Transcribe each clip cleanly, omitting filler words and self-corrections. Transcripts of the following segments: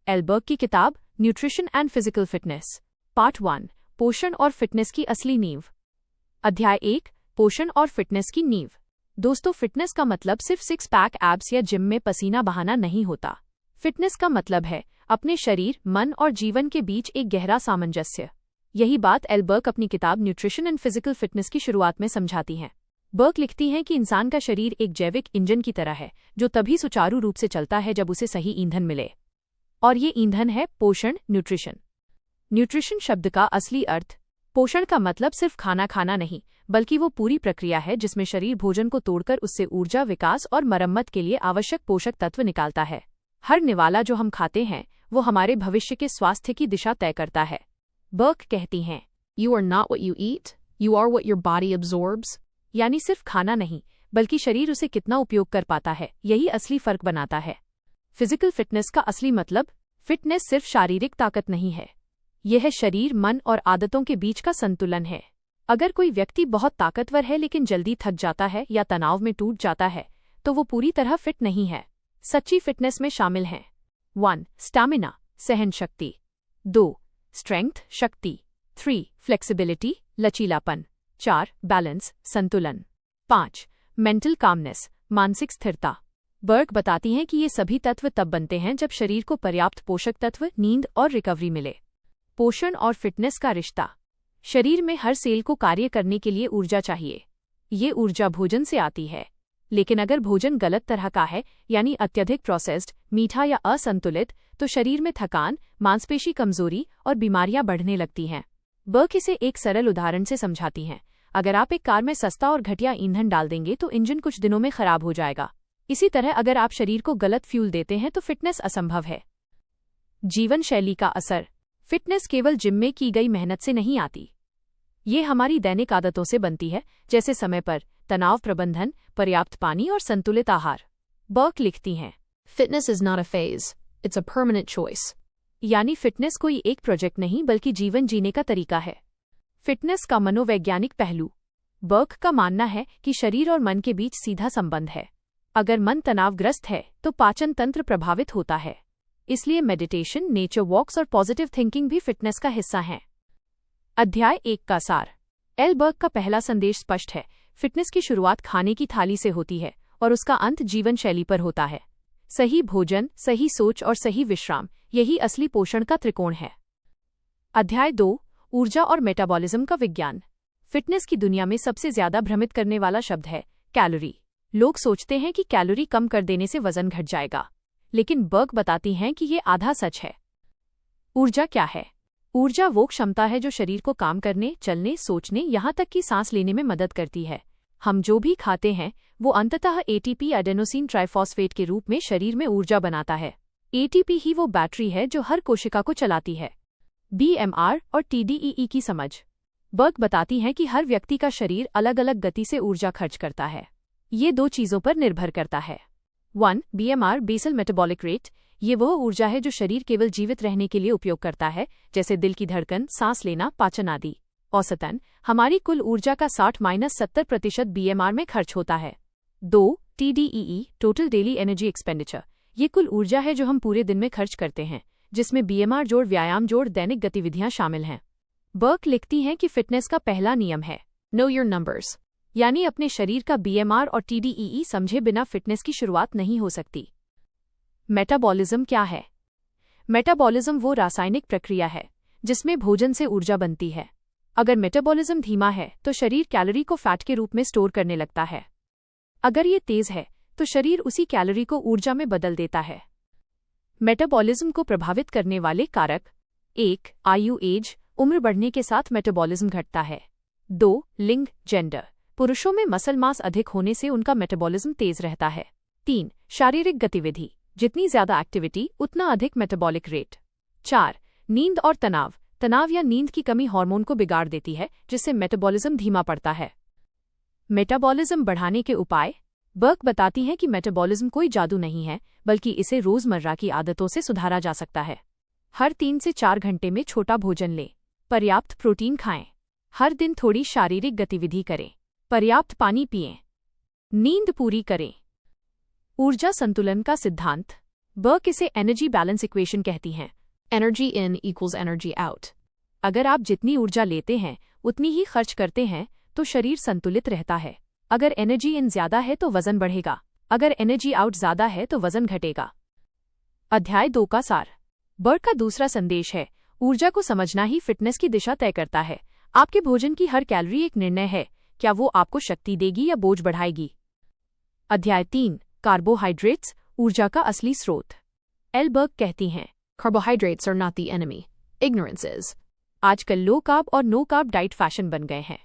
एल्बर्ग की किताब nutrition and physical fitness, part 1, पोषण और फिटनेस की असली नींव। अध्याय 1, पोषण और फिटनेस की नींव। दोस्तों, फिटनेस का मतलब सिर्फ सिक्स पैक एब्स या जिम में पसीना बहाना नहीं होता। फिटनेस का मतलब है अपने शरीर, मन और जीवन के बीच एक गहरा सामंजस्य। यही बात एल्बर्ग अपनी किताब न्यूट्रिशन एंड फिजिकल फिटनेस की शुरुआत में समझाती हैं। बर्क लिखती हैं कि इंसान का शरीर एक जैविक इंजन की तरह है जो तभी सुचारू रूप से चलता है जब उसे सही ईंधन मिले, और ये ईंधन है पोषण, न्यूट्रिशन। न्यूट्रिशन शब्द का असली अर्थ पोषण का मतलब सिर्फ खाना खाना नहीं, बल्कि वो पूरी प्रक्रिया है जिसमें शरीर भोजन को तोड़कर उससे ऊर्जा, विकास और मरम्मत के लिए आवश्यक पोषक तत्व निकालता है। हर निवाला जो हम खाते हैं वो हमारे भविष्य के स्वास्थ्य की दिशा तय करता है। बर्क कहती हैं, You are not what you eat, you are what your body absorbs. यानी सिर्फ खाना नहीं, बल्कि शरीर उसे कितना उपयोग कर पाता है, यही असली फर्क बनाता है। फिजिकल फिटनेस का असली मतलब फिटनेस सिर्फ शारीरिक ताकत नहीं है, यह है शरीर, मन और आदतों के बीच का संतुलन है। अगर कोई व्यक्ति बहुत ताकतवर है लेकिन जल्दी थक जाता है या तनाव में टूट जाता है, तो वो पूरी तरह फिट नहीं है। सच्ची फिटनेस में शामिल हैं 1. स्टैमिना, सहन शक्ति। 2. स्ट्रेंथ, शक्ति। 3. फ्लेक्सिबिलिटी, लचीलापन। 4. बैलेंस, संतुलन। 5. मेंटल कामनेस, मानसिक स्थिरता। बर्क बताती हैं कि ये सभी तत्व तब बनते हैं जब शरीर को पर्याप्त पोषक तत्व, नींद और रिकवरी मिले। पोषण और फिटनेस का रिश्ता। शरीर में हर सेल को कार्य करने के लिए ऊर्जा चाहिए। ये ऊर्जा भोजन से आती है, लेकिन अगर भोजन गलत तरह का है, यानी अत्यधिक प्रोसेस्ड, मीठा या असंतुलित, तो शरीर में थकान, मांसपेशी कमजोरी और बीमारियां बढ़ने लगती हैं। बर्क इसे एक सरल उदाहरण से समझाती हैं। अगर आप एक कार में सस्ता और घटिया ईंधन डाल देंगे तो इंजन कुछ दिनों में खराब हो जाएगा। इसी तरह अगर आप शरीर को गलत फ्यूल देते हैं तो फिटनेस असंभव है। जीवन शैली का असर। फिटनेस केवल जिम में की गई मेहनत से नहीं आती, ये हमारी दैनिक आदतों से बनती है, जैसे समय पर तनाव प्रबंधन, पर्याप्त पानी और संतुलित आहार। बर्क लिखती हैं, Fitness is not a phase, it's a permanent choice. यानी फिटनेस कोई एक प्रोजेक्ट नहीं बल्कि जीवन जीने का तरीका है। फिटनेस का मनोवैज्ञानिक पहलू। बर्क का मानना है कि शरीर और मन के बीच सीधा संबंध है। अगर मन तनावग्रस्त है तो पाचन तंत्र प्रभावित होता है। इसलिए मेडिटेशन, नेचर वॉक्स और पॉजिटिव थिंकिंग भी फिटनेस का हिस्सा हैं। अध्याय 1 का सार। एल्बर्ग का पहला संदेश स्पष्ट है, फिटनेस की शुरुआत खाने की थाली से होती है और उसका अंत जीवन शैली पर होता है। सही भोजन, सही सोच और सही विश्राम, यही असली पोषण का त्रिकोण है। अध्याय 2, ऊर्जा और मेटाबॉलिज्म का विज्ञान। फिटनेस की दुनिया में सबसे ज्यादा भ्रमित करने वाला शब्द है कैलोरी। लोग सोचते हैं कि कैलोरी कम कर देने से वजन घट जाएगा, लेकिन बर्क बताती हैं कि ये आधा सच है। ऊर्जा क्या है? ऊर्जा वो क्षमता है जो शरीर को काम करने, चलने, सोचने, यहाँ तक कि सांस लेने में मदद करती है। हम जो भी खाते हैं वो अंततः एटीपी, एडेनोसिन ट्राइफॉस्फेट के रूप में शरीर में ऊर्जा बनाता है। एटीपी ही वो बैटरी है जो हर कोशिका को चलाती है। बीएमआर और टीडीईई की समझ। बर्क बताती हैं कि हर व्यक्ति का शरीर अलग अलग गति से ऊर्जा खर्च करता है। ये दो चीजों पर निर्भर करता है। 1. BMR, basal metabolic rate. ये वह ऊर्जा है जो शरीर केवल जीवित रहने के लिए उपयोग करता है, जैसे दिल की धड़कन, सांस लेना, पाचन आदि। औसतन हमारी कुल ऊर्जा का 60-70% बीएमआर में खर्च होता है। 2. टीडीईई, टोटल डेली एनर्जी एक्सपेंडिचर। ये कुल ऊर्जा है जो हम पूरे दिन में खर्च करते हैं, जिसमें बीएमआर जोड़, व्यायाम जोड़, दैनिक गतिविधियां शामिल हैं। बर्क लिखती हैं कि फिटनेस का पहला नियम है Know your numbers. यानी अपने शरीर का बीएमआर और टीडीईई समझे बिना फिटनेस की शुरुआत नहीं हो सकती। मेटाबॉलिज्म क्या है? मेटाबॉलिज्म वो रासायनिक प्रक्रिया है जिसमें भोजन से ऊर्जा बनती है। अगर मेटाबॉलिज्म धीमा है तो शरीर कैलोरी को फैट के रूप में स्टोर करने लगता है। अगर ये तेज है तो शरीर उसी कैलोरी को ऊर्जा में बदल देता है। मेटाबॉलिज्म को प्रभावित करने वाले कारक। 1. आयु, एज, उम्र बढ़ने के साथ मेटाबॉलिज्म घटता है। 2. लिंग, जेंडर। पुरुषों में मसल मास अधिक होने से उनका मेटाबॉलिज्म तेज रहता है। 3. शारीरिक गतिविधि, जितनी ज्यादा एक्टिविटी उतना अधिक मेटाबॉलिक रेट। 4. नींद और तनाव। तनाव या नींद की कमी हार्मोन को बिगाड़ देती है, जिससे मेटाबॉलिज्म धीमा पड़ता है। मेटाबॉलिज्म बढ़ाने के उपाय। बर्क बताती हैं कि मेटाबॉलिज्म कोई जादू नहीं है, बल्कि इसे रोजमर्रा की आदतों से सुधारा जा सकता है। हर 3 से 4 घंटे में छोटा भोजन लें। पर्याप्त प्रोटीन खाएं। हर दिन थोड़ी शारीरिक गतिविधि करें। पर्याप्त पानी पिएं। नींद पूरी करें। ऊर्जा संतुलन का सिद्धांत। बर्क इसे एनर्जी बैलेंस इक्वेशन कहती हैं। Energy in equals energy out. अगर आप जितनी ऊर्जा लेते हैं उतनी ही खर्च करते हैं तो शरीर संतुलित रहता है। अगर एनर्जी इन ज्यादा है तो वजन बढ़ेगा, अगर एनर्जी आउट ज्यादा है तो वजन घटेगा। अध्याय 2 का सार। बर्क का दूसरा संदेश है, ऊर्जा को समझना ही फिटनेस की दिशा तय करता है। आपके भोजन की हर कैलोरी एक निर्णय है, क्या वो आपको शक्ति देगी या बोझ बढ़ाएगी। अध्याय 3, कार्बोहाइड्रेट्स, ऊर्जा का असली स्रोत। एल बर्क कहती हैं, Carbohydrates are not the enemy. Ignorance is. आजकल लो कार्ब और नो कार्ब डाइट फैशन बन गए हैं,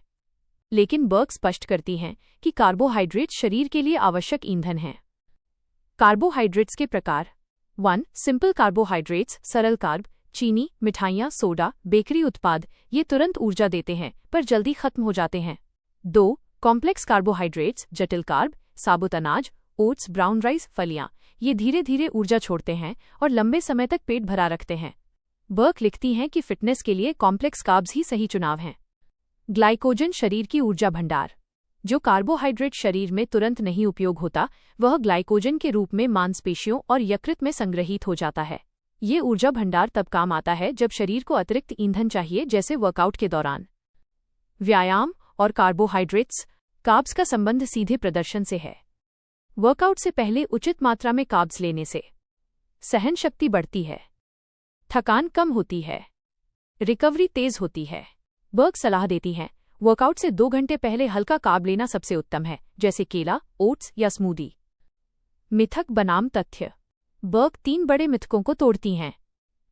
लेकिन बर्क स्पष्ट करती हैं कि कार्बोहाइड्रेट शरीर के लिए आवश्यक ईंधन हैं। कार्बोहाइड्रेट्स के प्रकार। 1. सिंपल कार्बोहाइड्रेट्स, सरल कार्ब, चीनी, मिठाइयाँ, सोडा, बेकरी उत्पाद, ये तुरंत ऊर्जा देते हैं पर जल्दी खत्म हो जाते हैं। 2. कॉम्प्लेक्स कार्बोहाइड्रेट्स, जटिल कार्ब, साबुत अनाज, ओट्स, ब्राउन राइस, फलियाँ, ये धीरे धीरे ऊर्जा छोड़ते हैं और लंबे समय तक पेट भरा रखते हैं। बर्क लिखती हैं कि फिटनेस के लिए कॉम्प्लेक्स कार्ब्स ही सही चुनाव हैं। ग्लाइकोजन, शरीर की ऊर्जा भंडार। जो कार्बोहाइड्रेट शरीर में तुरंत नहीं उपयोग होता, वह ग्लाइकोजन के रूप में मांसपेशियों और यकृत में संग्रहित हो जाता है। ये ऊर्जा भंडार तब काम आता है जब शरीर को अतिरिक्त ईंधन चाहिए, जैसे वर्कआउट के दौरान। व्यायाम और कार्बोहाइड्रेट्स, कार्ब्स का संबंध सीधे प्रदर्शन से है। वर्कआउट से पहले उचित मात्रा में कार्ब्स लेने से सहन शक्ति बढ़ती है, थकान कम होती है, रिकवरी तेज होती है। बर्क सलाह देती हैं, वर्कआउट से 2 घंटे पहले हल्का कार्ब लेना सबसे उत्तम है, जैसे केला, ओट्स या स्मूदी। मिथक बनाम तथ्य। बर्क 3 बड़े मिथकों को तोड़ती हैं।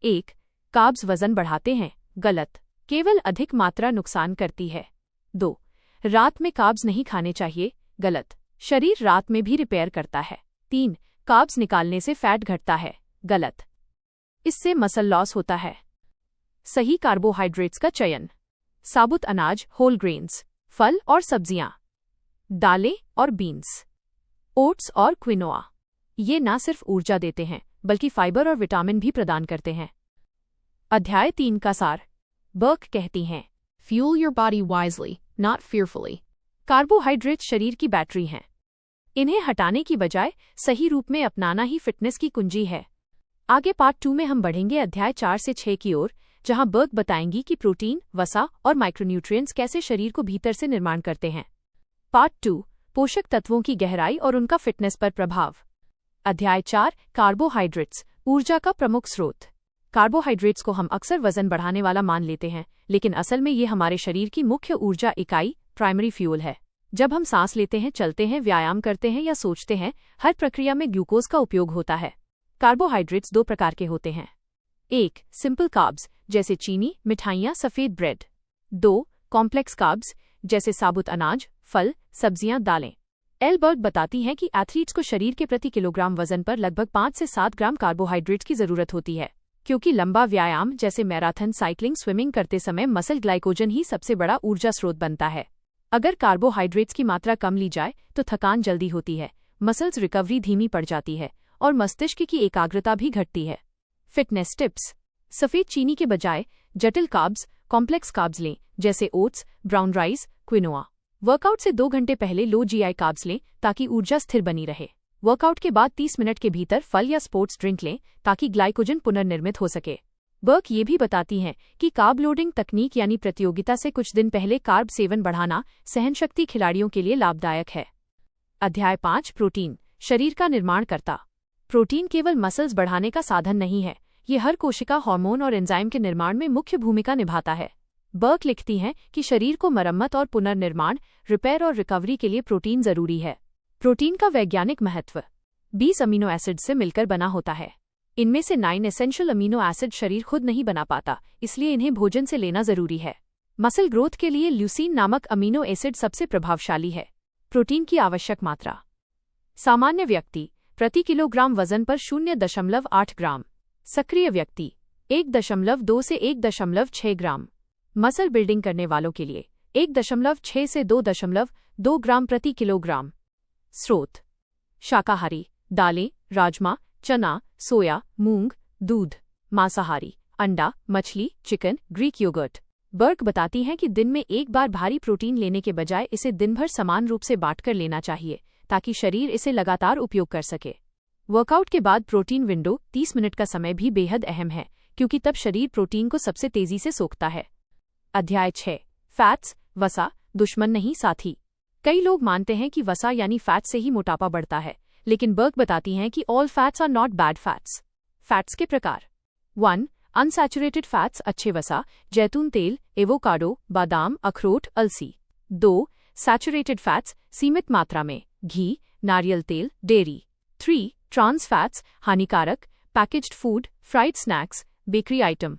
1. कार्ब्स वजन बढ़ाते हैं, गलत, केवल अधिक मात्रा नुकसान करती है। 2. रात में कार्ब्स नहीं खाने चाहिए, गलत, शरीर रात में भी रिपेयर करता है। 3. कार्ब्स निकालने से फैट घटता है, गलत, इससे मसल लॉस होता है। सही कार्बोहाइड्रेट्स का चयन। साबुत अनाज, होल ग्रेन्स, फल और सब्जियां, दालें और बीन्स, ओट्स और क्विनोआ, ये न सिर्फ ऊर्जा देते हैं बल्कि फाइबर और विटामिन भी प्रदान करते हैं। अध्याय 3 का सार। बर्क कहती हैं, Fuel your body wisely, not fearfully. Carbohydrate शरीर की बैटरी हैं। इन्हें हटाने की बजाय सही रूप में अपनाना ही फिटनेस की कुंजी है। आगे पार्ट 2 में हम बढ़ेंगे अध्याय 4 से 6 की ओर, जहां बर्क बताएंगी कि प्रोटीन, वसा और माइक्रोन्यूट्रिएंट्स कैसे शरीर को भीतर से निर्माण करते हैं। पार्ट 2, पोषक तत्वों की गहराई और उनका फिटनेस पर प्रभाव। अध्याय 4, कार्बोहाइड्रेट्स, ऊर्जा का प्रमुख स्रोत। कार्बोहाइड्रेट्स को हम अक्सर वजन बढ़ाने वाला मान लेते हैं, लेकिन असल में ये हमारे शरीर की मुख्य ऊर्जा इकाई, प्राइमरी फ्यूल है। जब हम सांस लेते हैं, चलते हैं, व्यायाम करते हैं या सोचते हैं, हर प्रक्रिया में ग्लूकोज का उपयोग होता है। कार्बोहाइड्रेट्स 2 प्रकार के होते हैं। 1. सिंपल कार्ब्स, जैसे चीनी, मिठाइयाँ, सफ़ेद ब्रेड। 2. कॉम्प्लेक्स कार्ब्स, जैसे साबुत अनाज, फल, सब्जियां, दालें। एल बर्क बताती हैं कि एथलीट्स को शरीर के प्रति किलोग्राम वजन पर लगभग 5 से 7 ग्राम कार्बोहाइड्रेट्स की जरूरत होती है, क्योंकि लंबा व्यायाम जैसे मैराथन, साइकिलिंग, स्विमिंग करते समय मसल ग्लाइकोजन ही सबसे बड़ा ऊर्जा स्रोत बनता है। अगर कार्बोहाइड्रेट्स की मात्रा कम ली जाए तो थकान जल्दी होती है, मसल्स रिकवरी धीमी पड़ जाती है और मस्तिष्क की एकाग्रता भी घटती है। Fitness tips. सफ़ेद चीनी के बजाय जटिल कार्ब्स, कॉम्प्लेक्स कार्ब्स लें, जैसे oats, brown rice, quinoa. Workout से 2 घंटे पहले लो जीआई कार्ब्स लें ताकि ऊर्जा स्थिर बनी रहे। वर्कआउट के बाद 30 मिनट के भीतर फल या स्पोर्ट्स ड्रिंक लें ताकि ग्लाइकोजन पुनर्निर्मित हो सके। बर्क ये भी बताती हैं कि कार्ब लोडिंग तकनीक यानी प्रतियोगिता से कुछ दिन पहले कार्ब सेवन बढ़ाना सहनशक्ति खिलाड़ियों के लिए लाभदायक है। अध्याय 5, प्रोटीन, शरीर का निर्माण करता। प्रोटीन केवल मसल्स बढ़ाने का साधन नहीं है, ये हर कोशिका, हार्मोन और एंजाइम के निर्माण में मुख्य भूमिका निभाता है। बर्क लिखती हैं कि शरीर को मरम्मत और पुनर्निर्माण, रिपेयर और रिकवरी के लिए प्रोटीन जरूरी है। प्रोटीन का वैज्ञानिक महत्व। 20 अमीनो एसिड से मिलकर बना होता है। इनमें से 9 एसेंशियल अमीनो एसिड शरीर खुद नहीं बना पाता, इसलिए इन्हें भोजन से लेना जरूरी है। मसल ग्रोथ के लिए ल्यूसीन नामक अमीनो एसिड सबसे प्रभावशाली है। प्रोटीन की आवश्यक मात्रा। सामान्य व्यक्ति प्रति किलोग्राम वजन पर 0.8 ग्राम। सक्रिय व्यक्ति 1.2 से 1.6 ग्राम। मसल बिल्डिंग करने वालों के लिए 1.6 से 2.2 ग्राम प्रति किलोग्राम। स्रोत। शाकाहारी, दालें, राजमा, चना, सोया, मूंग, दूध। मांसाहारी, अंडा, मछली, चिकन, ग्रीक योगर्ट। बर्क बताती हैं कि दिन में एक बार भारी प्रोटीन लेने के बजाय इसे दिन भर समान रूप से बांटकर लेना चाहिए ताकि शरीर इसे लगातार उपयोग कर सके। वर्कआउट के बाद प्रोटीन विंडो 30 मिनट का समय भी बेहद अहम है, क्योंकि तब शरीर प्रोटीन को सबसे तेजी से सोखता है। अध्याय 6 फैट्स, वसा, दुश्मन नहीं साथी। कई लोग मानते हैं कि वसा यानी फैट से ही मोटापा बढ़ता है, लेकिन बर्क बताती हैं कि all fats are not bad fats. Fats के प्रकार। 1. अनसैचुरेटेड फैट्स, अच्छे वसा, जैतून तेल, एवोकाडो, बादाम, अखरोट, अलसी। 2. सैचुरेटेड फैट्स, सीमित मात्रा में, घी, नारियल तेल, डेयरी। 3. ट्रांस फैट्स, हानिकारक, packaged food, fried snacks, bakery item.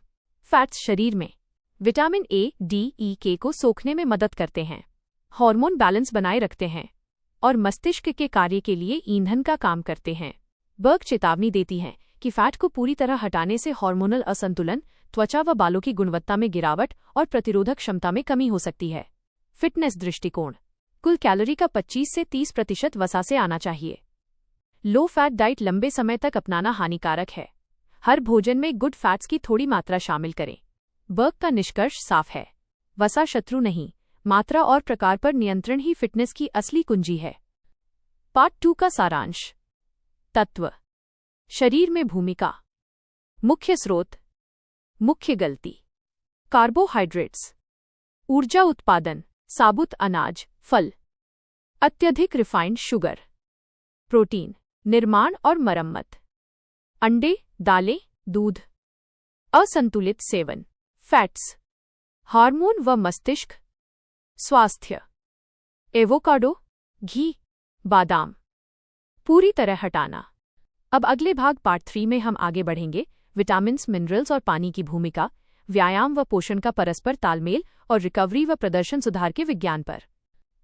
Fats शरीर में विटामिन ए, डी, ई, के को सोखने में मदद करते हैं, हार्मोन बैलेंस बनाए रखते हैं और मस्तिष्क के कार्य के लिए ईंधन का काम करते हैं। बर्क चेतावनी देती है कि फैट को पूरी तरह हटाने से हार्मोनल असंतुलन, त्वचा व बालों की गुणवत्ता में गिरावट और प्रतिरोधक क्षमता में कमी हो सकती है। फिटनेस दृष्टिकोण। कुल कैलोरी का 25 से 30% वसा से आना चाहिए। लो फैट डाइट लंबे समय तक अपनाना हानिकारक है। हर भोजन में गुड फैट्स की थोड़ी मात्रा शामिल करें। बर्क का निष्कर्ष साफ है, वसा शत्रु नहीं, मात्रा और प्रकार पर नियंत्रण ही फिटनेस की असली कुंजी है। पार्ट 2 का सारांश। तत्व। शरीर में भूमिका। मुख्य स्रोत, मुख्य गलती। कार्बोहाइड्रेट्स, ऊर्जा उत्पादन, साबुत अनाज, फल। अत्यधिक रिफाइंड शुगर। प्रोटीन, निर्माण और मरम्मत, अंडे, दालें, दूध। असंतुलित सेवन, फैट्स, हार्मोन व मस्तिष्क। स्वास्थ्य, एवोकाडो, घी, बादाम। पूरी तरह हटाना। अब अगले भाग पार्ट 3 में हम आगे बढ़ेंगे विटामिन्स, मिनरल्स और पानी की भूमिका, व्यायाम व पोषण का परस्पर तालमेल और रिकवरी व प्रदर्शन सुधार के विज्ञान पर।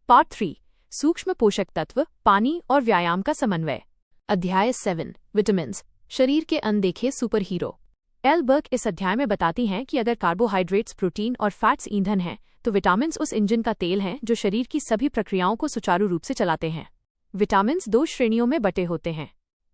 पार्ट 3 सूक्ष्म पोषक तत्व, पानी और व्यायाम का समन्वय। अध्याय 7 विटामिन्स, शरीर के अनदेखे सुपर हीरो। एल बर्क इस अध्याय में बताती हैं कि अगर कार्बोहाइड्रेट्स, प्रोटीन और फैट्स ईंधन हैं, तो विटामिन्स उस इंजन का तेल हैं जो शरीर की सभी प्रक्रियाओं को सुचारू रूप से चलाते हैं। विटामिन्स 2 श्रेणियों में बटे होते हैं।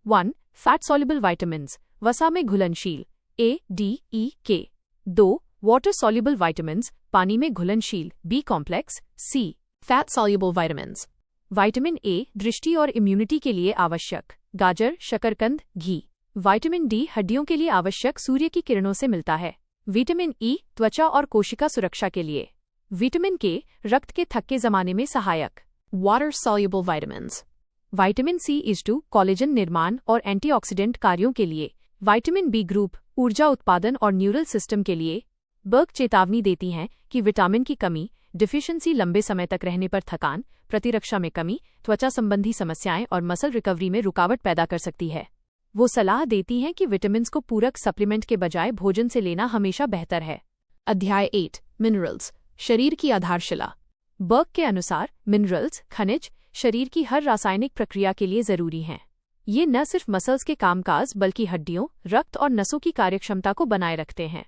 1. फैट सॉल्युबल विटामिन्स, वसा में घुलनशील, ए, डी, ई, के। 2. वाटर सॉल्युबल विटामिन्स, पानी में घुलनशील, B complex, C. Fat soluble vitamins. Vitamin A दृष्टि और इम्यूनिटी के लिए आवश्यक, गाजर, शकरकंद, घी। विटामिन डी हड्डियों के लिए आवश्यक, सूर्य की किरणों से मिलता है। विटामिन ई त्वचा और कोशिका सुरक्षा के लिए। विटामिन के रक्त के थक्के जमाने में सहायक। Water soluble vitamins. Vitamin C collagen निर्माण और एंटीऑक्सीडेंट कार्यों के लिए। विटामिन बी ग्रुप ऊर्जा उत्पादन और न्यूरल सिस्टम के लिए। बर्क चेतावनी देती हैं कि विटामिन की कमी, डिफिशियंसी लंबे समय तक रहने पर थकान, प्रतिरक्षा में कमी, त्वचा संबंधी समस्याएं और मसल रिकवरी में रुकावट पैदा कर सकती है। वो सलाह देती हैं कि विटामिन्स को पूरक सप्लीमेंट के बजाय भोजन से लेना हमेशा बेहतर है। अध्याय 8 मिनरल्स, शरीर की आधारशिला। बर्क के अनुसार मिनरल्स, खनिज, शरीर की हर रासायनिक प्रक्रिया के लिए जरूरी हैं। ये न सिर्फ मसल्स के कामकाज बल्कि हड्डियों, रक्त और नसों की कार्यक्षमता को बनाए रखते हैं।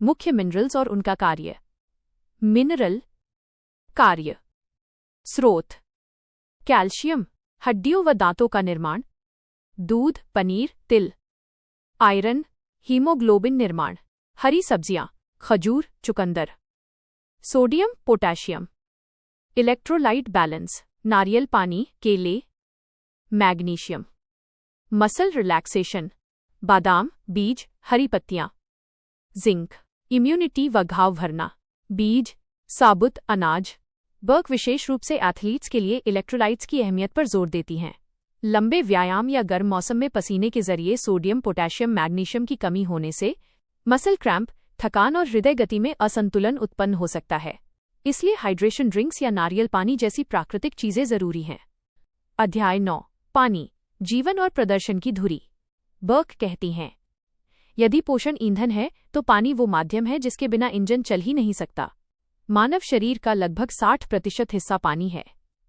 मुख्य मिनरल्स और उनका कार्य। मिनरल कार्य। स्रोत, कैल्शियम, हड्डियों व दांतों का निर्माण, दूध, पनीर, तिल। आयरन, हीमोग्लोबिन निर्माण, हरी सब्जियां, खजूर, चुकंदर। Sodium, potassium. इलेक्ट्रोलाइट बैलेंस, नारियल पानी, केले। मैग्नीशियम, मसल रिलैक्सेशन, बादाम, बीज, हरी पत्तियां। जिंक, इम्यूनिटी व घाव भरना, बीज, साबुत अनाज। बर्क विशेष रूप से एथलीट्स के लिए इलेक्ट्रोलाइट्स की अहमियत पर जोर देती हैं। लंबे व्यायाम या गर्म मौसम में पसीने के जरिए सोडियम, पोटेशियम, मैग्नीशियम की कमी होने से मसल क्रैम्प, थकान और हृदय गति में असंतुलन उत्पन्न हो सकता है। इसलिए हाइड्रेशन ड्रिंक्स या नारियल पानी जैसी प्राकृतिक चीजें जरूरी हैं। अध्याय 9 पानी, जीवन और प्रदर्शन की धुरी। बर्क कहती हैं, यदि पोषण ईंधन है तो पानी वो माध्यम है जिसके बिना इंजन चल ही नहीं सकता। मानव शरीर का लगभग 60% हिस्सा पानी है।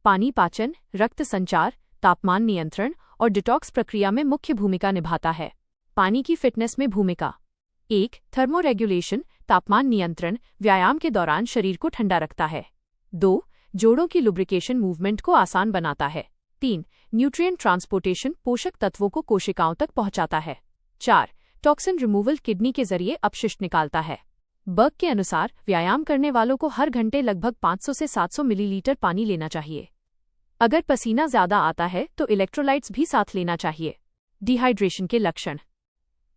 पानी पाचन, रक्त संचार, तापमान नियंत्रण और डिटॉक्स प्रक्रिया में मुख्य भूमिका निभाता है। पानी की फिटनेस में भूमिका। 1. थर्मोरेगुलेशन, तापमान नियंत्रण, व्यायाम के दौरान शरीर को ठंडा रखता है। 2. जोड़ों की लुब्रिकेशन, मूवमेंट को आसान बनाता है। 3. न्यूट्रिएंट ट्रांसपोर्टेशन, पोषक तत्वों को कोशिकाओं तक पहुंचाता है। 4. टॉक्सिन रिमूवल, किडनी के जरिए अपशिष्ट निकालता है। बर्क के अनुसार व्यायाम करने वालों को हर घंटे लगभग 500 से 700 मिलीलीटर पानी लेना चाहिए। अगर पसीना ज्यादा आता है तो इलेक्ट्रोलाइट्स भी साथ लेना चाहिए। डिहाइड्रेशन के लक्षण: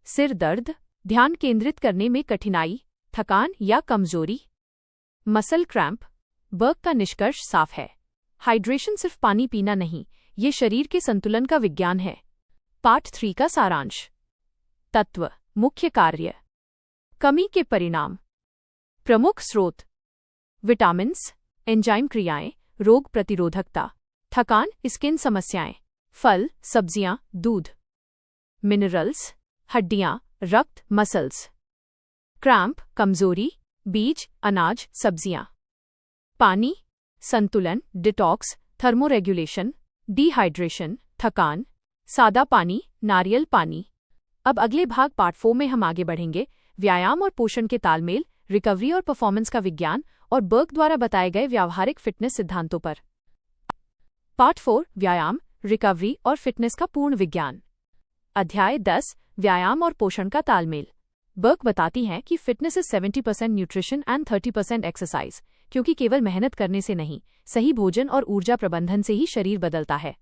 सिर दर्द, ध्यान केंद्रित करने में कठिनाई, थकान या कमजोरी, मसल क्रैम्प। बर्क का निष्कर्ष साफ है, हाइड्रेशन सिर्फ पानी पीना नहीं, ये शरीर के संतुलन का विज्ञान है। पार्ट 3 का सारांश। तत्व, मुख्य कार्य, कमी के परिणाम, प्रमुख स्रोत: विटामिन्स, एंजाइम क्रियाएं, रोग प्रतिरोधकता, थकान, स्किन समस्याएं, फल, सब्जियां, दूध, मिनरल्स, हड्डियां, रक्त, मसल्स, क्रैम्प, कमजोरी, बीज, अनाज, सब्जियां, पानी, संतुलन, डिटॉक्स, थर्मोरेगुलेशन, डिहाइड्रेशन, थकान, सादा पानी, नारियल पानी। अब अगले भाग पार्ट 4 में हम आगे बढ़ेंगे व्यायाम और पोषण के तालमेल, रिकवरी और परफॉर्मेंस का विज्ञान और बर्क द्वारा बताए गए व्यावहारिक फिटनेस सिद्धांतों पर। पार्ट 4, व्यायाम, रिकवरी और फिटनेस का पूर्ण विज्ञान। अध्याय 10, व्यायाम और पोषण का तालमेल। बर्क बताती हैं कि fitness is 70% nutrition and 30% exercise, क्योंकि केवल मेहनत करने से नहीं, सही भोजन और ऊर्जा प्रबंधन से ही शरीर बदलता है।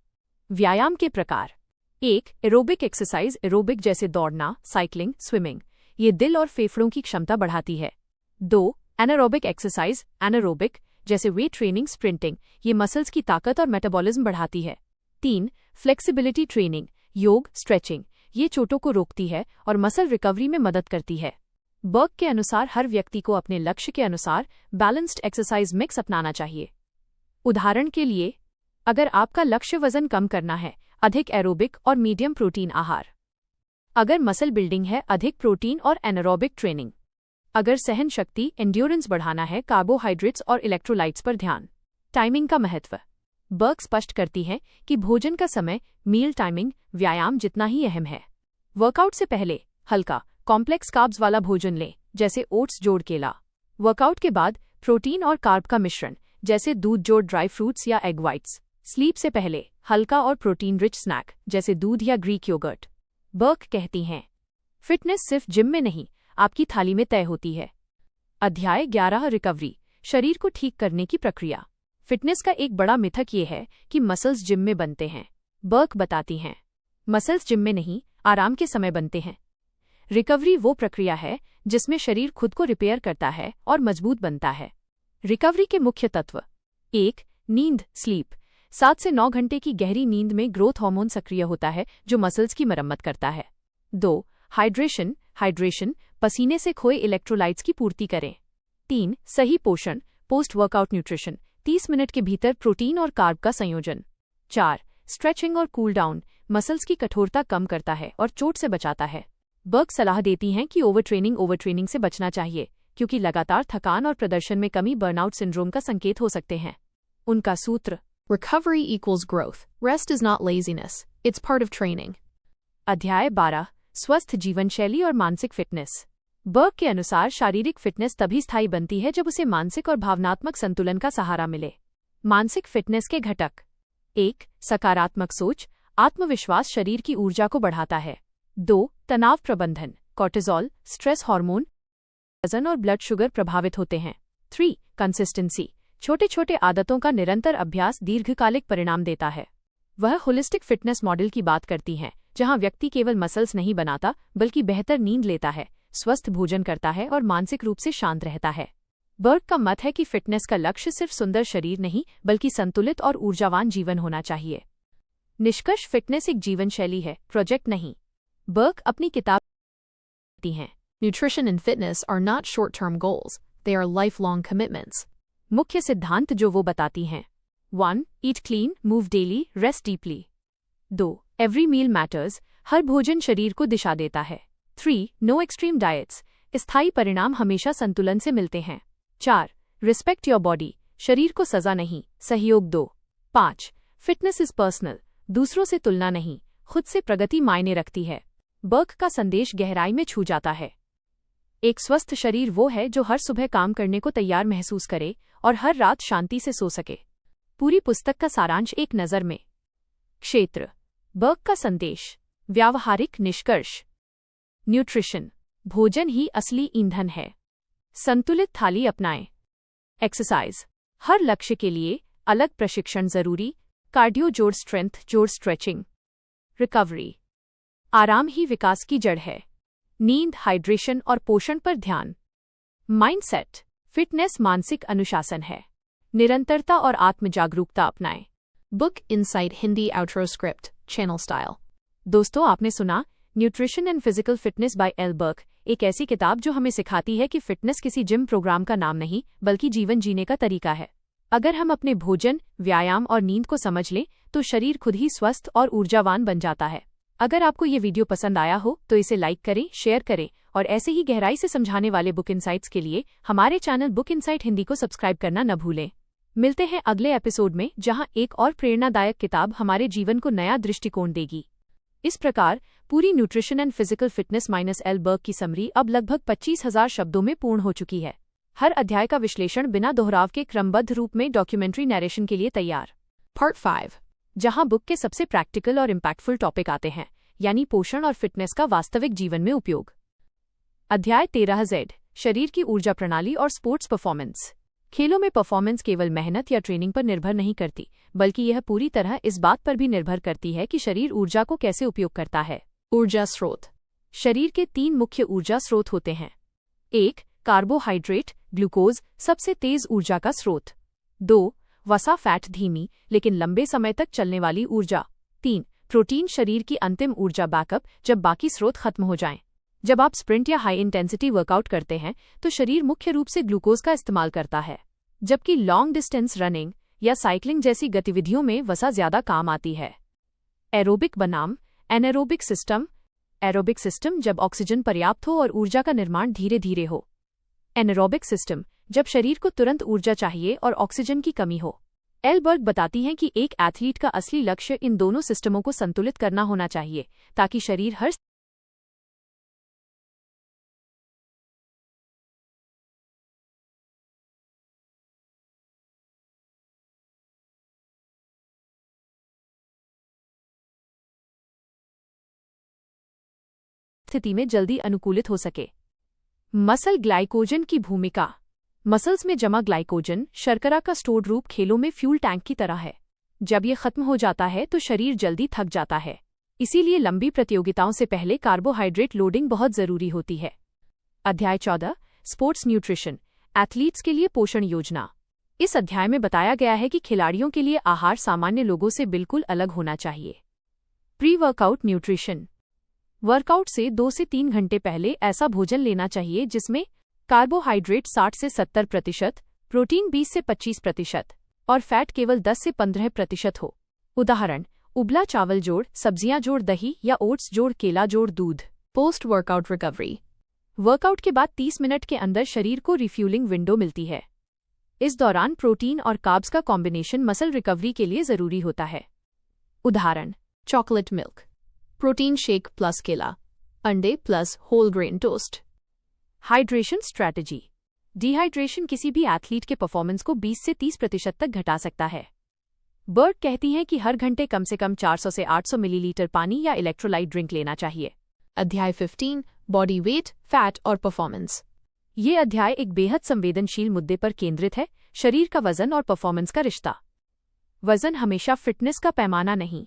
व्यायाम के प्रकार: 1. एरोबिक एक्सरसाइज, एरोबिक जैसे दौड़ना, साइकिलिंग, स्विमिंग, ये दिल और फेफड़ों की क्षमता बढ़ाती है। 2. एनारोबिक एक्सरसाइज, एनारोबिक जैसे वेट ट्रेनिंग, स्प्रिंटिंग, ये मसल्स की ताकत और मेटाबॉलिज्म बढ़ाती है। 3. फ्लेक्सिबिलिटी ट्रेनिंग, योग, स्ट्रेचिंग, ये चोटों को रोकती है और मसल रिकवरी में मदद करती है। बर्क के अनुसार हर व्यक्ति को अपने लक्ष्य के अनुसार बैलेंस्ड एक्सरसाइज मिक्स अपनाना चाहिए। उदाहरण के लिए, अगर आपका लक्ष्य वजन कम करना है, अधिक एरोबिक और मीडियम प्रोटीन आहार। अगर मसल बिल्डिंग है, अधिक प्रोटीन और एनारोबिक ट्रेनिंग। अगर सहन शक्ति, एंड्योरेंस बढ़ाना है, कार्बोहाइड्रेट्स और इलेक्ट्रोलाइट्स पर ध्यान। टाइमिंग का महत्व: बर्क स्पष्ट करती है कि भोजन का समय, मील टाइमिंग, व्यायाम जितना ही अहम है। वर्कआउट से पहले हल्का, कॉम्प्लेक्स कार्ब्स वाला भोजन लें, जैसे ओट्स जोड़ केला। वर्कआउट के बाद प्रोटीन और कार्ब का मिश्रण, जैसे दूध जोड़ ड्राई फ्रूट्स या एग व्हाइट्स। स्लीप से पहले हल्का और प्रोटीन रिच स्नैक, जैसे दूध या ग्रीक योगर्ट। बर्क कहती हैं, फिटनेस सिर्फ जिम में नहीं, आपकी थाली में तय होती है। अध्याय 11, रिकवरी, शरीर को ठीक करने की प्रक्रिया। फिटनेस का एक बड़ा मिथक ये है कि मसल्स जिम में बनते हैं। बर्क बताती हैं, मसल्स जिम में नहीं, आराम के समय बनते हैं। रिकवरी वो प्रक्रिया है जिसमें शरीर खुद को रिपेयर करता है और मजबूत बनता है। रिकवरी के मुख्य तत्व: 1. नींद, स्लीप, 7 से 9 घंटे की गहरी नींद में ग्रोथ हार्मोन सक्रिय होता है जो मसल्स की मरम्मत करता है। 2. हाइड्रेशन, हाइड्रेशन, पसीने से खोए इलेक्ट्रोलाइट्स की पूर्ति करें। 3. सही पोषण, पोस्ट वर्कआउट न्यूट्रिशन, 30 मिनट के भीतर प्रोटीन और कार्ब का संयोजन। 4. स्ट्रेचिंग और कूल डाउन, मसल्स की कठोरता कम करता है और चोट से बचाता है। बर्क सलाह देती हैं कि ओवरट्रेनिंग से बचना चाहिए, क्योंकि लगातार थकान और प्रदर्शन में कमी बर्नआउट सिंड्रोम का संकेत हो सकते हैं। उनका सूत्र: Recovery equals growth. Rest is not laziness. It's part of training. अध्याय 12, स्वस्थ जीवन शैली और मानसिक फिटनेस। बर्क के अनुसार शारीरिक फिटनेस तभी स्थायी बनती है जब उसे मानसिक और भावनात्मक संतुलन का सहारा मिले। मानसिक फिटनेस के घटक: 1. सकारात्मक सोच, आत्मविश्वास शरीर की ऊर्जा को बढ़ाता है। 2. तनाव प्रबंधन, कॉर्टिसोल, स्ट्रेस हार्मोन, वजन और ब्लड शुगर प्रभावित होते हैं। 3. कंसिस्टेंसी, छोटे छोटे आदतों का निरंतर अभ्यास दीर्घकालिक परिणाम देता है। वह होलिस्टिक फिटनेस मॉडल की बात करती हैं, जहां व्यक्ति केवल मसल्स नहीं बनाता बल्कि बेहतर नींद लेता है, स्वस्थ भोजन करता है और मानसिक रूप से शांत रहता है। बर्क का मत है कि फिटनेस का लक्ष्य सिर्फ सुंदर शरीर नहीं बल्कि संतुलित और ऊर्जावान जीवन होना चाहिए। निष्कर्ष: फिटनेस एक जीवन शैली है, प्रोजेक्ट नहीं। बर्क अपनी किताब कहती हैं, Nutrition and fitness are not short-term goals. They are lifelong commitments. मुख्य सिद्धांत जो वो बताती हैं: 1. Eat clean, move daily, rest deeply. 2. Every meal matters, हर भोजन शरीर को दिशा देता है। 3. No extreme diets, स्थायी परिणाम हमेशा संतुलन से मिलते हैं। 4. Respect your body, शरीर को सजा नहीं, सहयोग दो। 5. Fitness is personal, दूसरों से तुलना नहीं, खुद से प्रगति मायने रखती है। बर्क का संदेश गहराई में छू जाता है। एक स्वस्थ शरीर वो है जो हर सुबह काम करने को तैयार महसूस करे और हर रात शांति से सो सके। पूरी पुस्तक का सारांश एक नज़र में। क्षेत्र: बर्क का संदेश। व्यावहारिक निष्कर्ष: न्यूट्रिशन, भोजन ही असली ईंधन है। संतुलित थाली अपनाएं। एक्सरसाइज, हर लक्ष्य के लिए अलग प्रशिक्षण जरूरी, कार्डियो जोड़ स्ट्रेंथ जोड़ स्ट्रेचिंग। रिकवरी, आराम ही विकास की जड़ है। नींद, हाइड्रेशन और पोषण पर ध्यान। माइंडसेट, फिटनेस मानसिक अनुशासन है। निरंतरता और आत्म जागरूकता अपनाएं। Book insight Hindi outro script channel style. दोस्तों, आपने सुना nutrition and physical fitness by L Burke, एक ऐसी किताब जो हमें सिखाती है कि फिटनेस किसी जिम प्रोग्राम का नाम नहीं बल्कि जीवन जीने का तरीका है। अगर हम अपने भोजन, व्यायाम और नींद को समझ लें तो शरीर खुद ही स्वस्थ और ऊर्जावान बन जाता है। अगर आपको ये वीडियो पसंद आया हो तो इसे लाइक करें, शेयर करें और ऐसे ही गहराई से समझाने वाले बुक इनसाइट्स के लिए हमारे चैनल बुक इनसाइट हिंदी को सब्सक्राइब करना न भूलें। मिलते हैं अगले एपिसोड में, जहां एक और प्रेरणादायक किताब हमारे जीवन को नया दृष्टिकोण देगी। इस प्रकार पूरी nutrition and physical fitness minus L Burke की समरी अब लगभग 25,000 शब्दों में पूर्ण हो चुकी है। हर अध्याय का विश्लेषण बिना दोहराव के क्रमबद्ध रूप में डॉक्यूमेंट्री नरेशन के लिए तैयार। पार्ट 5, जहां बुक के सबसे प्रैक्टिकल और इम्पैक्टफुल टॉपिक आते हैं, यानी पोषण और फिटनेस का वास्तविक जीवन में उपयोग। अध्याय 13 जेड, शरीर की ऊर्जा प्रणाली और स्पोर्ट्स परफॉर्मेंस। खेलों में परफॉर्मेंस केवल मेहनत या ट्रेनिंग पर निर्भर नहीं करती, बल्कि यह पूरी तरह इस बात पर भी निर्भर करती है कि शरीर ऊर्जा को कैसे उपयोग करता है। ऊर्जा स्रोत। शरीर के 3 मुख्य ऊर्जा स्रोत होते हैं। 1. कार्बोहाइड्रेट, ग्लूकोज, सबसे तेज ऊर्जा का स्रोत। 2. वसा, फैट, धीमी लेकिन लंबे समय तक चलने वाली ऊर्जा। 3. प्रोटीन, शरीर की अंतिम ऊर्जा बैकअप जब बाकी स्रोत खत्म हो जाएं। जब आप स्प्रिंट या हाई इंटेंसिटी वर्कआउट करते हैं तो शरीर मुख्य रूप से ग्लूकोज का इस्तेमाल करता है, जबकि लॉन्ग डिस्टेंस रनिंग या साइकिलिंग जैसी गतिविधियों में वसा ज्यादा काम आती है। एरोबिक बनाम एनारोबिक सिस्टम। एरोबिक सिस्टम जब ऑक्सीजन पर्याप्त हो और ऊर्जा का निर्माण धीरे धीरे हो। एनारोबिक सिस्टम जब शरीर को तुरंत ऊर्जा चाहिए और ऑक्सीजन की कमी हो। एल बर्क बताती हैं कि एक एथलीट का असली लक्ष्य इन दोनों सिस्टमों को संतुलित करना होना चाहिए, ताकि शरीर हर स्थिति में जल्दी अनुकूलित हो सके। मसल ग्लाइकोजन की भूमिका। मसल्स में जमा ग्लाइकोजन शर्करा का स्टोर्ड रूप खेलों में फ्यूल टैंक की तरह है। जब यह खत्म हो जाता है तो शरीर जल्दी थक जाता है। इसीलिए लंबी प्रतियोगिताओं से पहले कार्बोहाइड्रेट लोडिंग बहुत जरूरी होती है। अध्याय 14, स्पोर्ट्स न्यूट्रिशन, एथलीट्स के लिए पोषण योजना। इस अध्याय में बताया गया है कि खिलाड़ियों के लिए आहार सामान्य लोगों से बिल्कुल अलग होना चाहिए। Pre workout nutrition. वर्कआउट से 2 से 3 घंटे पहले ऐसा भोजन लेना चाहिए जिसमें कार्बोहाइड्रेट 60 से 70%, प्रोटीन 20 से 25% और फैट केवल 10 से 15% हो। उदाहरण, उबला चावल जोड़, सब्जियां जोड़, दही या ओट्स जोड़, केला जोड़, दूध। Post workout recovery. वर्कआउट के बाद 30 मिनट के अंदर शरीर को रिफ्यूलिंग विंडो मिलती है। इस दौरान प्रोटीन और कार्ब्स का कॉम्बिनेशन मसल रिकवरी के लिए जरूरी होता है। उदाहरण, chocolate milk, protein shake plus केला, अंडे plus whole grain toast. Hydration strategy. Dehydration किसी भी एथलीट के परफॉर्मेंस को 20 से 30% तक घटा सकता है। बर्क कहती हैं कि हर घंटे कम से कम 400 से 800 मिलीलीटर पानी या इलेक्ट्रोलाइट ड्रिंक लेना चाहिए। अध्याय 15, बॉडी वेट, फैट और परफॉर्मेंस। ये अध्याय एक बेहद संवेदनशील मुद्दे पर केंद्रित है, शरीर का वजन और परफॉर्मेंस का रिश्ता। वजन हमेशा फिटनेस का पैमाना नहीं।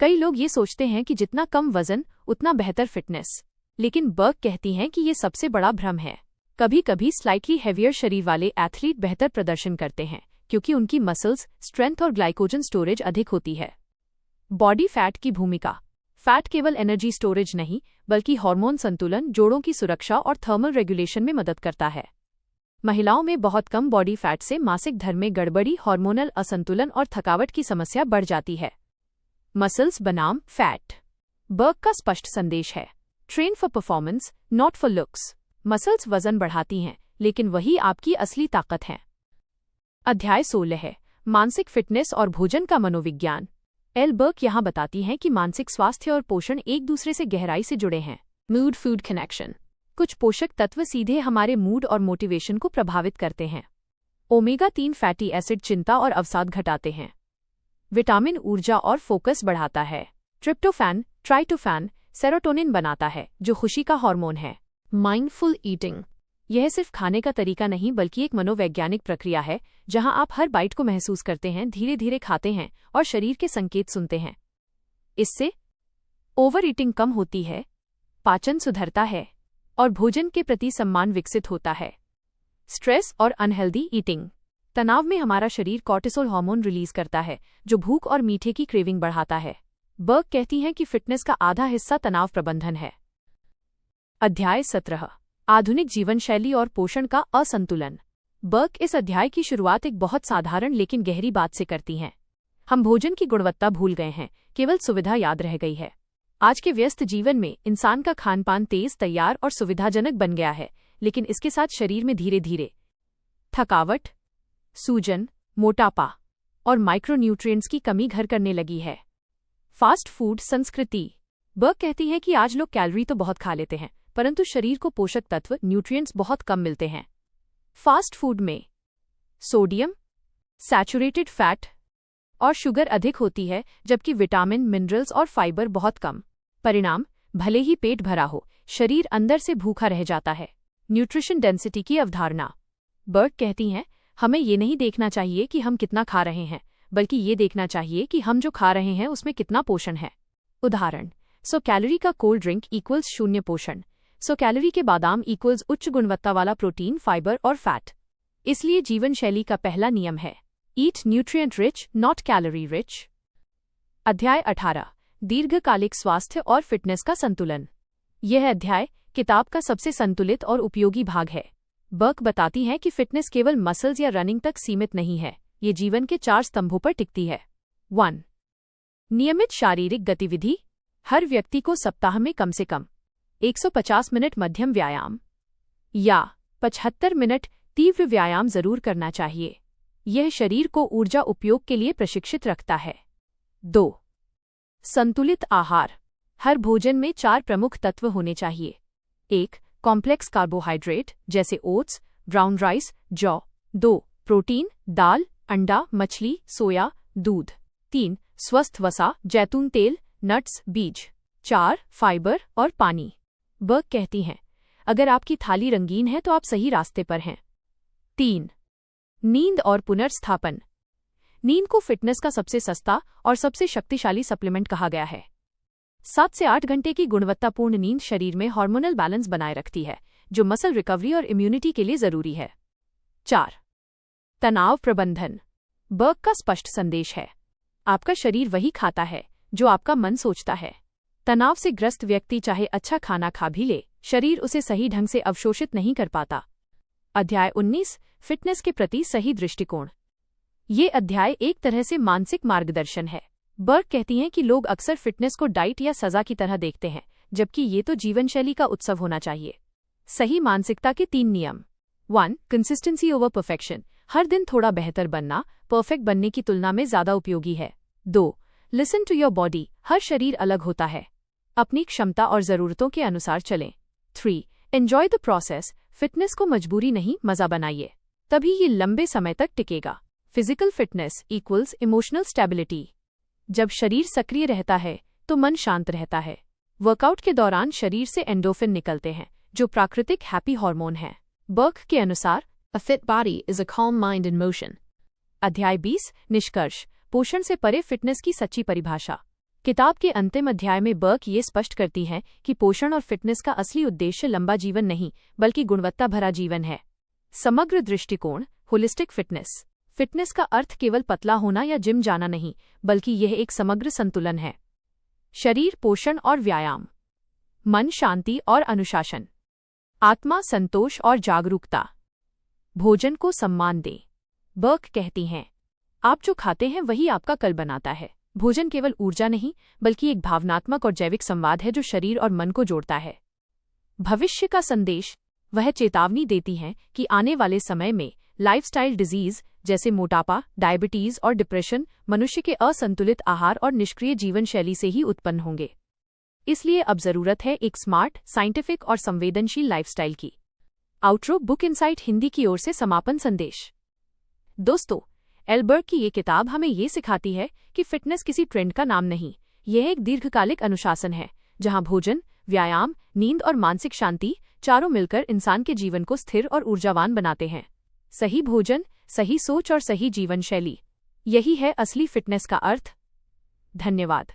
कई लोग ये सोचते हैं कि जितना कम वजन उतना बेहतर फिटनेस, लेकिन बर्क कहती हैं कि ये सबसे बड़ा भ्रम है। कभी कभी स्लाइटली हेवियर शरीर वाले एथलीट बेहतर प्रदर्शन करते हैं क्योंकि उनकी मसल्स स्ट्रेंथ और ग्लाइकोजन स्टोरेज अधिक होती है। बॉडी फैट की भूमिका। फैट केवल एनर्जी स्टोरेज नहीं बल्कि हार्मोन संतुलन, जोड़ों की सुरक्षा और थर्मल रेगुलेशन में मदद करता है। महिलाओं में बहुत कम बॉडी फैट से मासिक धर्म में गड़बड़ी, हार्मोनल असंतुलन और थकावट की समस्या बढ़ जाती है। मसल्स बनाम फैट। बर्क का स्पष्ट संदेश है, train for performance not for looks. Muscles वजन बढ़ाती हैं लेकिन वही आपकी असली ताकत है। अध्याय 16 है, मानसिक फिटनेस और भोजन का मनोविज्ञान। एल बर्क यहाँ बताती हैं कि मानसिक स्वास्थ्य और पोषण एक दूसरे से गहराई से जुड़े हैं। Mood food connection. कुछ पोषक तत्व सीधे हमारे मूड और मोटिवेशन को प्रभावित करते हैं। ओमेगा 3 फैटी एसिड चिंता और अवसाद घटाते हैं। विटामिन ऊर्जा और फोकस बढ़ाता है। ट्रिप्टोफैन, ट्राइटोफैन सेरोटोनिन बनाता है जो खुशी का हार्मोन है। Mindful eating. यह सिर्फ खाने का तरीका नहीं बल्कि एक मनोवैज्ञानिक प्रक्रिया है जहां आप हर बाइट को महसूस करते हैं, धीरे धीरे खाते हैं और शरीर के संकेत सुनते हैं। इससे ओवर ईटिंग कम होती है, पाचन सुधरता है और भोजन के प्रति सम्मान विकसित होता है। स्ट्रेस और अनहेल्दी ईटिंग। तनाव में हमारा शरीर कॉर्टिसोल हार्मोन रिलीज करता है जो भूख और मीठे की क्रेविंग बढ़ाता है। बर्क कहती हैं कि फिटनेस का आधा हिस्सा तनाव प्रबंधन है। अध्याय 17 आधुनिक जीवन शैली और पोषण का असंतुलन। बर्क इस अध्याय की शुरुआत एक बहुत साधारण लेकिन गहरी बात से करती हैं। हम भोजन की गुणवत्ता भूल गए हैं, केवल सुविधा याद रह गई है। आज के व्यस्त जीवन में इंसान का खानपान तेज, तैयार और सुविधाजनक बन गया है, लेकिन इसके साथ शरीर में धीरे धीरे थकावट, सूजन, मोटापा और माइक्रोन्यूट्रिएंट्स की कमी घर करने लगी है। फास्ट फूड संस्कृति। बर्क कहती है कि आज लोग कैलोरी तो बहुत खा लेते हैं, परंतु शरीर को पोषक तत्व न्यूट्रिएंट्स बहुत कम मिलते हैं। फास्ट फूड में सोडियम, सैचुरेटेड फैट और शुगर अधिक होती है, जबकि विटामिन, मिनरल्स और फाइबर बहुत कम। परिणाम, भले ही पेट भरा हो, शरीर अंदर से भूखा रह जाता है। न्यूट्रिशन डेंसिटी की अवधारणा। बर्क कहती हैं, हमें ये नहीं देखना चाहिए कि हम कितना खा रहे हैं, बल्कि ये देखना चाहिए कि हम जो खा रहे हैं उसमें कितना पोषण है। उदाहरण, 100 कैलोरी का कोल्ड ड्रिंक इक्वल्स 0 पोषण। 100 कैलोरी के बादाम इक्वल्स उच्च गुणवत्ता वाला प्रोटीन, फाइबर और फैट। इसलिए जीवन शैली का पहला नियम है, eat nutrient rich, not calorie rich. अध्याय 18 दीर्घकालिक स्वास्थ्य और फिटनेस का संतुलन। यह अध्याय किताब का सबसे संतुलित और उपयोगी भाग है। बर्क बताती है कि फिटनेस केवल मसल्स या रनिंग तक सीमित नहीं है, ये जीवन के 4 स्तंभों पर टिकती है। 1. नियमित शारीरिक गतिविधि। हर व्यक्ति को सप्ताह में कम से कम 150 मिनट मध्यम व्यायाम या 75 मिनट तीव्र व्यायाम जरूर करना चाहिए। यह शरीर को ऊर्जा उपयोग के लिए प्रशिक्षित रखता है। 2. संतुलित आहार। हर भोजन में 4 प्रमुख तत्व होने चाहिए। 1. कॉम्प्लेक्स कार्बोहाइड्रेट जैसे ओट्स, ब्राउन राइस, जौ। 2. प्रोटीन, दाल, अंडा, मछली, सोया, दूध। 3. स्वस्थ वसा, जैतून तेल, नट्स, बीज। 4. फाइबर और पानी। बर्क कहती हैं, अगर आपकी थाली रंगीन है तो आप सही रास्ते पर हैं। 3. नींद और पुनर्स्थापन। नींद को फिटनेस का सबसे सस्ता और सबसे शक्तिशाली सप्लीमेंट कहा गया है। 7 से 8 घंटे की गुणवत्तापूर्ण नींद शरीर में हार्मोनल बैलेंस बनाए रखती है, जो मसल रिकवरी और इम्यूनिटी के लिए जरूरी है। 4. तनाव प्रबंधन। बर्क का स्पष्ट संदेश है, आपका शरीर वही खाता है जो आपका मन सोचता है। तनाव से ग्रस्त व्यक्ति चाहे अच्छा खाना खा भी ले, शरीर उसे सही ढंग से अवशोषित नहीं कर पाता। अध्याय 19 फिटनेस के प्रति सही दृष्टिकोण। ये अध्याय एक तरह से मानसिक मार्गदर्शन है। बर्क कहती हैं कि लोग अक्सर फिटनेस को डाइट या सजा की तरह देखते हैं, जबकि ये तो जीवनशैली का उत्सव होना चाहिए। सही मानसिकता के 3 नियम। 1. Consistency over perfection. हर दिन थोड़ा बेहतर बनना परफेक्ट बनने की तुलना में ज्यादा उपयोगी है। 2. Listen to your body. हर शरीर अलग होता है, अपनी क्षमता और जरूरतों के अनुसार चलें। 3. Enjoy the process. फिटनेस को मजबूरी नहीं, मजा बनाइए, तभी ये लंबे समय तक टिकेगा। Physical fitness equals emotional stability. जब शरीर सक्रिय रहता है तो मन शांत रहता है। वर्कआउट के दौरान शरीर से एंडोर्फिन निकलते हैं, जो प्राकृतिक हैप्पी हार्मोन है। बर्क के अनुसार A fit body is a calm mind in motion. अध्याय 20 निष्कर्ष। पोषण से परे फिटनेस की सच्ची परिभाषा। किताब के अंतिम अध्याय में बर्क ये स्पष्ट करती है कि पोषण और फिटनेस का असली उद्देश्य लंबा जीवन नहीं, बल्कि गुणवत्ता भरा जीवन है। समग्र दृष्टिकोण, होलिस्टिक फिटनेस। फिटनेस का अर्थ केवल पतला होना या जिम जाना नहीं, बल्कि यह एक समग्र संतुलन है। शरीर पोषण और व्यायाम, मन शांति और अनुशासन, आत्मा संतोष और जागरूकता, भोजन को सम्मान दें। बर्क कहती हैं, आप जो खाते हैं वही आपका कल बनाता है। भोजन केवल ऊर्जा नहीं, बल्कि एक भावनात्मक और जैविक संवाद है जो शरीर और मन को जोड़ता है। भविष्य का संदेश। वह चेतावनी देती हैं कि आने वाले समय में लाइफस्टाइल डिजीज जैसे मोटापा, डायबिटीज और डिप्रेशन मनुष्य के असंतुलित आहार और निष्क्रिय जीवन शैली से ही उत्पन्न होंगे। इसलिए अब जरूरत है एक स्मार्ट, साइंटिफिक और संवेदनशील लाइफस्टाइल की। आउटरो बुक इनसाइट हिंदी की ओर से समापन संदेश। दोस्तों, एल्बर्ट की ये किताब हमें ये सिखाती है कि फिटनेस किसी ट्रेंड का नाम नहीं, यह एक दीर्घकालिक अनुशासन है, जहां भोजन, व्यायाम, नींद और मानसिक शांति चारों मिलकर इंसान के जीवन को स्थिर और ऊर्जावान बनाते हैं। सही भोजन, सही सोच और सही जीवन शैली, यही है असली फिटनेस का अर्थ। धन्यवाद।